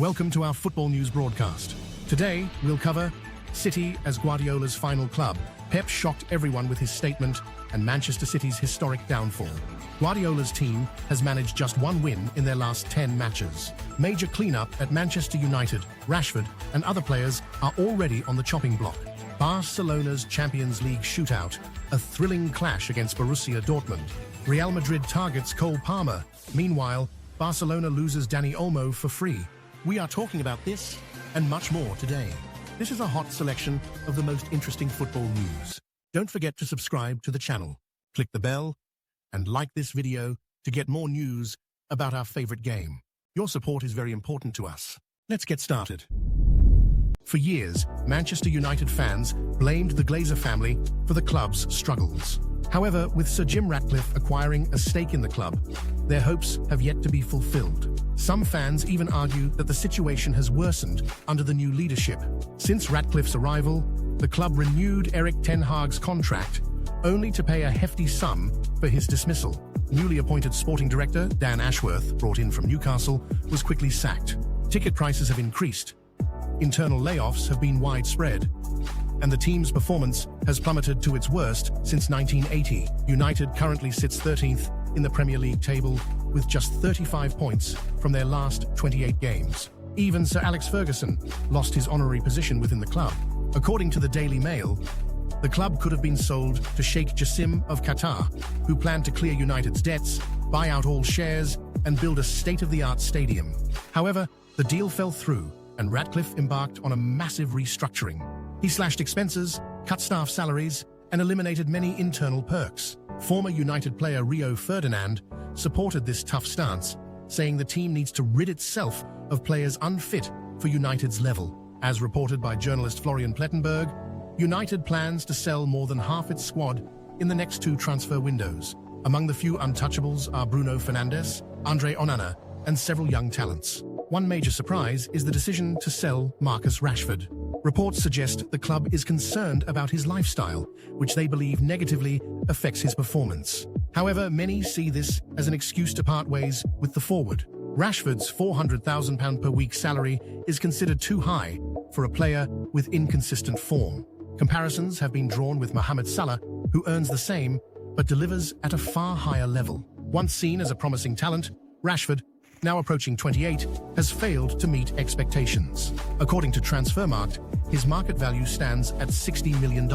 Welcome to our football news broadcast. Today, we'll cover City as Guardiola's final club. Pep shocked everyone with his statement, and Manchester City's historic downfall. Guardiola's team has managed just one win in their last 10 matches. Major cleanup at Manchester United. Rashford and other players are already on the chopping block. Barcelona's Champions League shootout. A thrilling clash against Borussia Dortmund. Real Madrid targets Cole Palmer. Meanwhile, Barcelona loses Dani Olmo for free. We are talking about this and much more today. This is a hot selection of the most interesting football news. Don't forget to subscribe to the channel, click the bell, and like this video to get more news about our favorite game. Your support is very important to us. Let's get started. For years, Manchester United fans blamed the Glazer family for the club's struggles. However, with Sir Jim Ratcliffe acquiring a stake in the club, their hopes have yet to be fulfilled. Some fans even argue that the situation has worsened under the new leadership. Since Ratcliffe's arrival, the club renewed Erik ten Hag's contract, only to pay a hefty sum for his dismissal. Newly appointed sporting director Dan Ashworth, brought in from Newcastle, was quickly sacked. Ticket prices have increased. Internal layoffs have been widespread, and the team's performance has plummeted to its worst since 1980. United currently sits 13th in the Premier League table with just 35 points from their last 28 games. Even Sir Alex Ferguson lost his honorary position within the club. According to the Daily Mail, the club could have been sold to Sheikh Jassim of Qatar, who planned to clear United's debts, buy out all shares, and build a state-of-the-art stadium. However, the deal fell through, and Ratcliffe embarked on a massive restructuring. He slashed expenses, cut staff salaries, and eliminated many internal perks. Former United player Rio Ferdinand supported this tough stance, saying the team needs to rid itself of players unfit for United's level. As reported by journalist Florian Plettenberg, United plans to sell more than half its squad in the next 2 transfer windows. Among the few untouchables are Bruno Fernandes, Andre Onana, and several young talents. One major surprise is the decision to sell Marcus Rashford. Reports suggest the club is concerned about his lifestyle, which they believe negatively affects his performance. However, many see this as an excuse to part ways with the forward. Rashford's £400,000 per week salary is considered too high for a player with inconsistent form. Comparisons have been drawn with Mohamed Salah, who earns the same but delivers at a far higher level. Once seen as a promising talent, Rashford, now approaching 28, has failed to meet expectations. According to Transfermarkt, his market value stands at $60 million.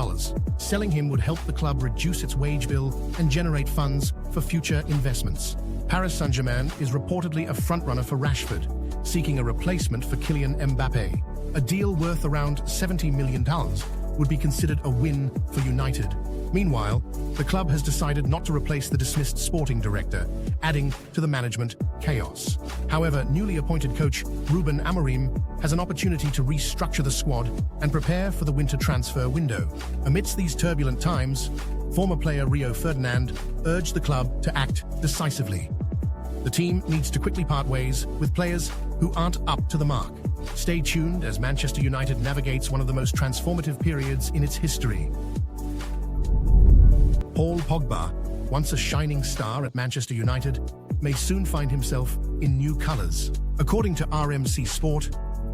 Selling him would help the club reduce its wage bill and generate funds for future investments. Paris Saint-Germain is reportedly a frontrunner for Rashford, seeking a replacement for Kylian Mbappe. A deal worth around $70 million would be considered a win for United. Meanwhile, the club has decided not to replace the dismissed sporting director, adding to the management chaos. However, newly appointed coach Ruben Amorim has an opportunity to restructure the squad and prepare for the winter transfer window. Amidst these turbulent times, former player Rio Ferdinand urged the club to act decisively. The team needs to quickly part ways with players who aren't up to the mark. Stay tuned as Manchester United navigates one of the most transformative periods in its history. Paul Pogba, once a shining star at Manchester United, may soon find himself in new colours. According to RMC Sport,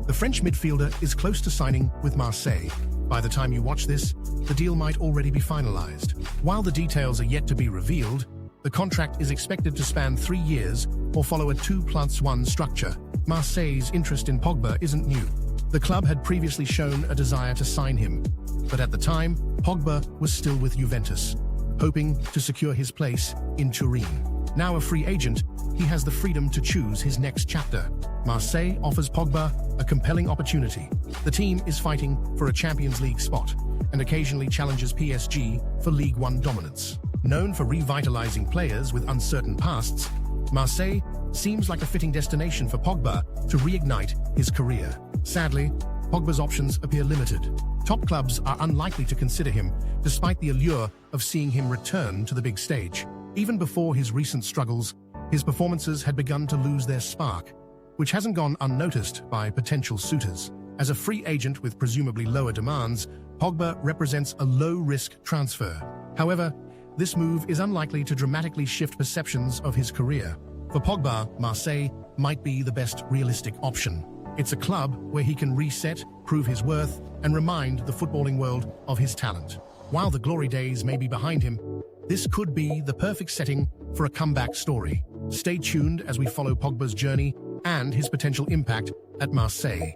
the French midfielder is close to signing with Marseille. By the time you watch this, the deal might already be finalised. While the details are yet to be revealed, the contract is expected to span 3 years or follow a 2+1 structure. Marseille's interest in Pogba isn't new. The club had previously shown a desire to sign him, but at the time, Pogba was still with Juventus, hoping to secure his place in Turin. Now a free agent, he has the freedom to choose his next chapter. Marseille offers Pogba a compelling opportunity. The team is fighting for a Champions League spot and occasionally challenges PSG for Ligue 1 dominance. Known for revitalizing players with uncertain pasts, Marseille seems like a fitting destination for Pogba to reignite his career. Sadly, Pogba's options appear limited. Top clubs are unlikely to consider him, despite the allure of seeing him return to the big stage. Even before his recent struggles, his performances had begun to lose their spark, which hasn't gone unnoticed by potential suitors. As a free agent with presumably lower demands, Pogba represents a low-risk transfer. However, this move is unlikely to dramatically shift perceptions of his career. For Pogba, Marseille might be the best realistic option. It's a club where he can reset, prove his worth, and remind the footballing world of his talent. While the glory days may be behind him, this could be the perfect setting for a comeback story. Stay tuned as we follow Pogba's journey and his potential impact at Marseille.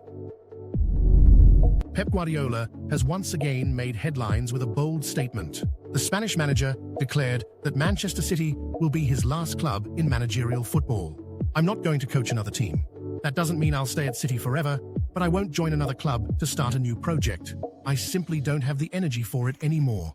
Pep Guardiola has once again made headlines with a bold statement. The Spanish manager declared that Manchester City will be his last club in managerial football. "I'm not going to coach another team. That doesn't mean I'll stay at City forever, but I won't join another club to start a new project. I simply don't have the energy for it anymore.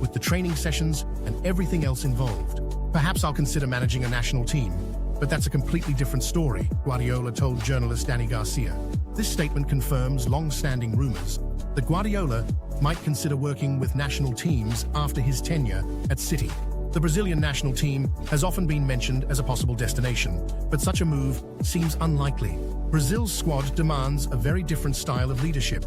With the training sessions and everything else involved, perhaps I'll consider managing a national team, but that's a completely different story," Guardiola told journalist Dani Garcia. This statement confirms long-standing rumors that Guardiola might consider working with national teams after his tenure at City. The Brazilian national team has often been mentioned as a possible destination, but such a move seems unlikely. Brazil's squad demands a very different style of leadership,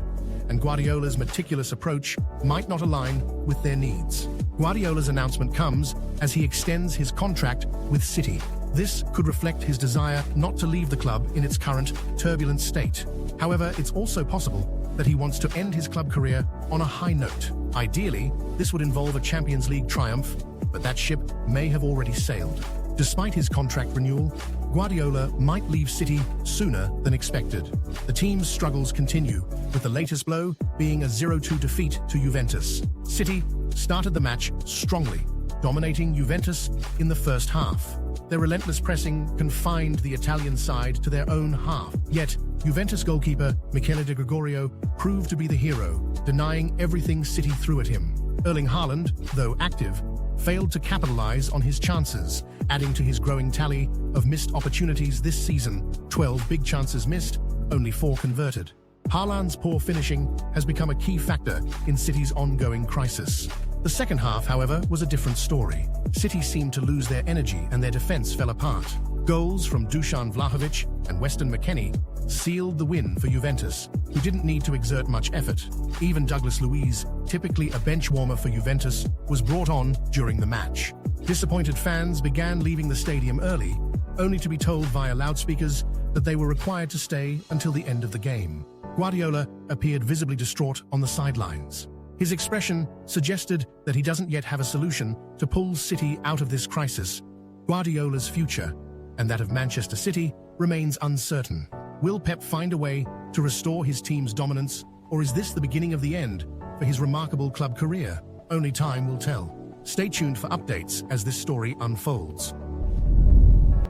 and Guardiola's meticulous approach might not align with their needs. Guardiola's announcement comes as he extends his contract with City. This could reflect his desire not to leave the club in its current turbulent state. However, it's also possible that he wants to end his club career on a high note. Ideally, this would involve a Champions League triumph, but that ship may have already sailed. Despite his contract renewal, Guardiola might leave City sooner than expected. The team's struggles continue, with the latest blow being a 0-2 defeat to Juventus. City started the match strongly, dominating Juventus in the first half. Their relentless pressing confined the Italian side to their own half. Yet, Juventus goalkeeper Michele De Gregorio proved to be the hero, denying everything City threw at him. Erling Haaland, though active, failed to capitalize on his chances, adding to his growing tally of missed opportunities this season. 12 big chances missed, only 4 converted. Haaland's poor finishing has become a key factor in City's ongoing crisis. The second half, however, was a different story. City seemed to lose their energy and their defense fell apart. Goals from Dusan Vlahovic and Weston McKennie sealed the win for Juventus, who didn't need to exert much effort. Even Douglas Luiz, typically a bench warmer for Juventus, was brought on during the match. Disappointed fans began leaving the stadium early, only to be told via loudspeakers that they were required to stay until the end of the game. Guardiola appeared visibly distraught on the sidelines. His expression suggested that he doesn't yet have a solution to pull City out of this crisis. Guardiola's future, and that of Manchester City, remains uncertain. Will Pep find a way to restore his team's dominance, or is this the beginning of the end for his remarkable club career? Only time will tell. Stay tuned for updates as this story unfolds.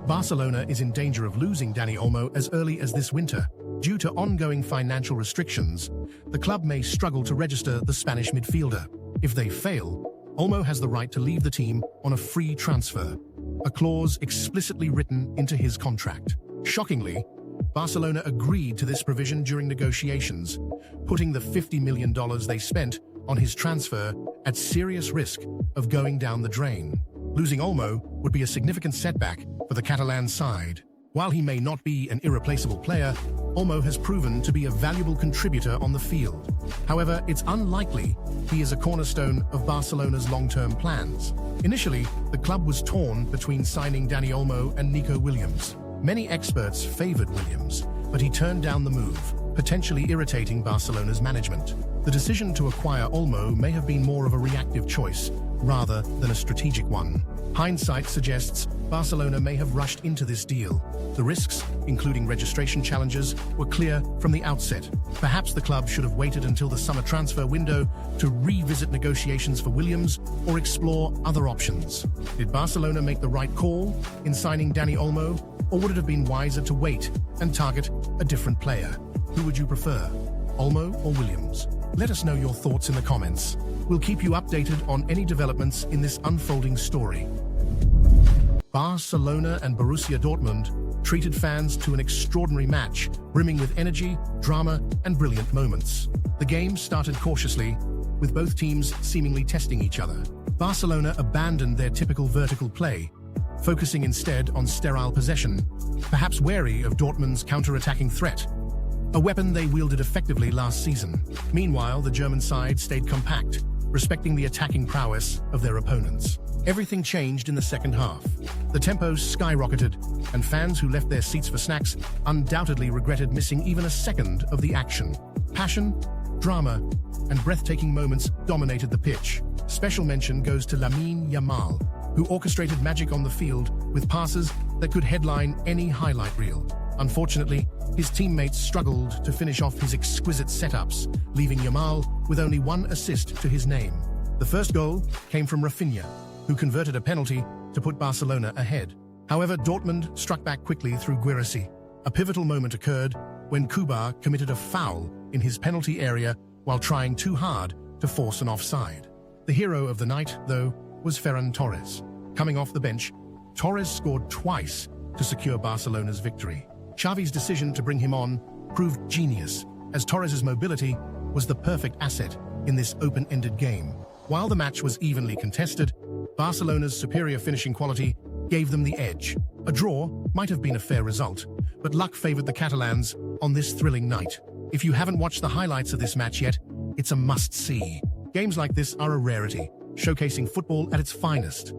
Barcelona is in danger of losing Dani Olmo as early as this winter. Due to ongoing financial restrictions, the club may struggle to register the Spanish midfielder. If they fail, Olmo has the right to leave the team on a free transfer, a clause explicitly written into his contract. Shockingly, Barcelona agreed to this provision during negotiations, putting the $50 million they spent on his transfer at serious risk of going down the drain. Losing Olmo would be a significant setback for the Catalan side. While he may not be an irreplaceable player, Olmo has proven to be a valuable contributor on the field. However, it's unlikely he is a cornerstone of Barcelona's long-term plans. Initially, the club was torn between signing Dani Olmo and Nico Williams. Many experts favored Williams, but he turned down the move, potentially irritating Barcelona's management. The decision to acquire Olmo may have been more of a reactive choice, rather than a strategic one. Hindsight suggests Barcelona may have rushed into this deal. The risks, including registration challenges, were clear from the outset. Perhaps the club should have waited until the summer transfer window to revisit negotiations for Williams or explore other options. Did Barcelona make the right call in signing Dani Olmo, or would it have been wiser to wait and target a different player? Who would you prefer, Olmo or Williams? Let us know your thoughts in the comments. We'll keep you updated on any developments in this unfolding story. Barcelona and Borussia Dortmund treated fans to an extraordinary match, brimming with energy, drama, and brilliant moments. The game started cautiously, with both teams seemingly testing each other. Barcelona abandoned their typical vertical play, focusing instead on sterile possession, perhaps wary of Dortmund's counter-attacking threat, a weapon they wielded effectively last season. Meanwhile, the German side stayed compact, respecting the attacking prowess of their opponents. Everything changed in the second half. The tempo skyrocketed, and fans who left their seats for snacks undoubtedly regretted missing even a second of the action. Passion, drama, and breathtaking moments dominated the pitch. Special mention goes to Lamine Yamal, who orchestrated magic on the field with passes that could headline any highlight reel. Unfortunately, his teammates struggled to finish off his exquisite setups, leaving Yamal with only one assist to his name. The first goal came from Rafinha, who converted a penalty to put Barcelona ahead. However, Dortmund struck back quickly through Guirassy. A pivotal moment occurred when Pogba committed a foul in his penalty area while trying too hard to force an offside. The hero of the night, though, was Ferran Torres. Coming off the bench, Torres scored twice to secure Barcelona's victory. Xavi's decision to bring him on proved genius, as Torres's mobility was the perfect asset in this open-ended game. While the match was evenly contested, Barcelona's superior finishing quality gave them the edge. A draw might have been a fair result, but luck favored the Catalans on this thrilling night. If you haven't watched the highlights of this match yet, it's a must-see. Games like this are a rarity, showcasing football at its finest.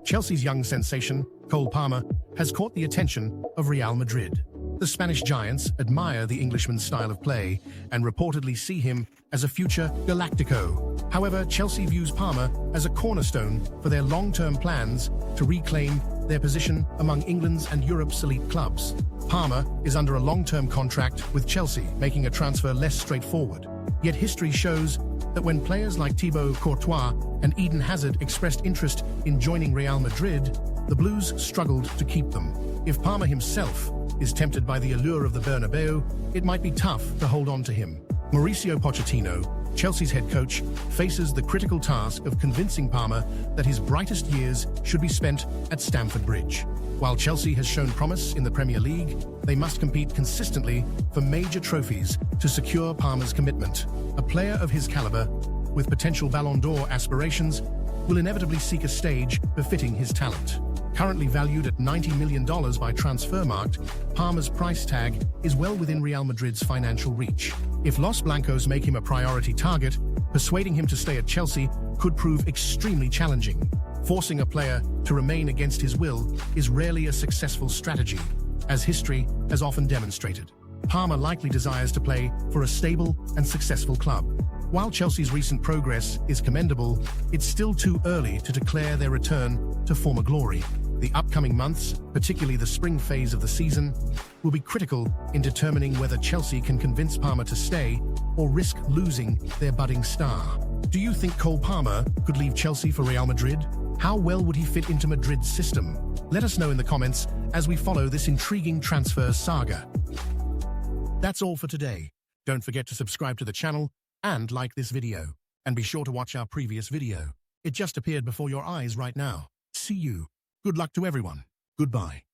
Chelsea's young sensation, Cole Palmer, has caught the attention of Real Madrid. The Spanish giants admire the Englishman's style of play and reportedly see him as a future Galactico. However, Chelsea views Palmer as a cornerstone for their long-term plans to reclaim their position among England's and Europe's elite clubs. Palmer is under a long-term contract with Chelsea, making a transfer less straightforward. Yet history shows that when players like Thibaut Courtois and Eden Hazard expressed interest in joining Real Madrid, the Blues struggled to keep them. If Palmer himself is tempted by the allure of the Bernabeu, it might be tough to hold on to him. Mauricio Pochettino, Chelsea's head coach, faces the critical task of convincing Palmer that his brightest years should be spent at Stamford Bridge. While Chelsea has shown promise in the Premier League, they must compete consistently for major trophies to secure Palmer's commitment. A player of his caliber, with potential Ballon d'Or aspirations, will inevitably seek a stage befitting his talent. Currently valued at $90 million by Transfermarkt, Palmer's price tag is well within Real Madrid's financial reach. If Los Blancos make him a priority target, persuading him to stay at Chelsea could prove extremely challenging. Forcing a player to remain against his will is rarely a successful strategy, as history has often demonstrated. Palmer likely desires to play for a stable and successful club. While Chelsea's recent progress is commendable, it's still too early to declare their return to former glory. The upcoming months, particularly the spring phase of the season, will be critical in determining whether Chelsea can convince Palmer to stay or risk losing their budding star. Do you think Cole Palmer could leave Chelsea for Real Madrid? How well would he fit into Madrid's system? Let us know in the comments as we follow this intriguing transfer saga. That's all for today. Don't forget to subscribe to the channel and like this video. And be sure to watch our previous video. It just appeared before your eyes right now. See you. Good luck to everyone. Goodbye.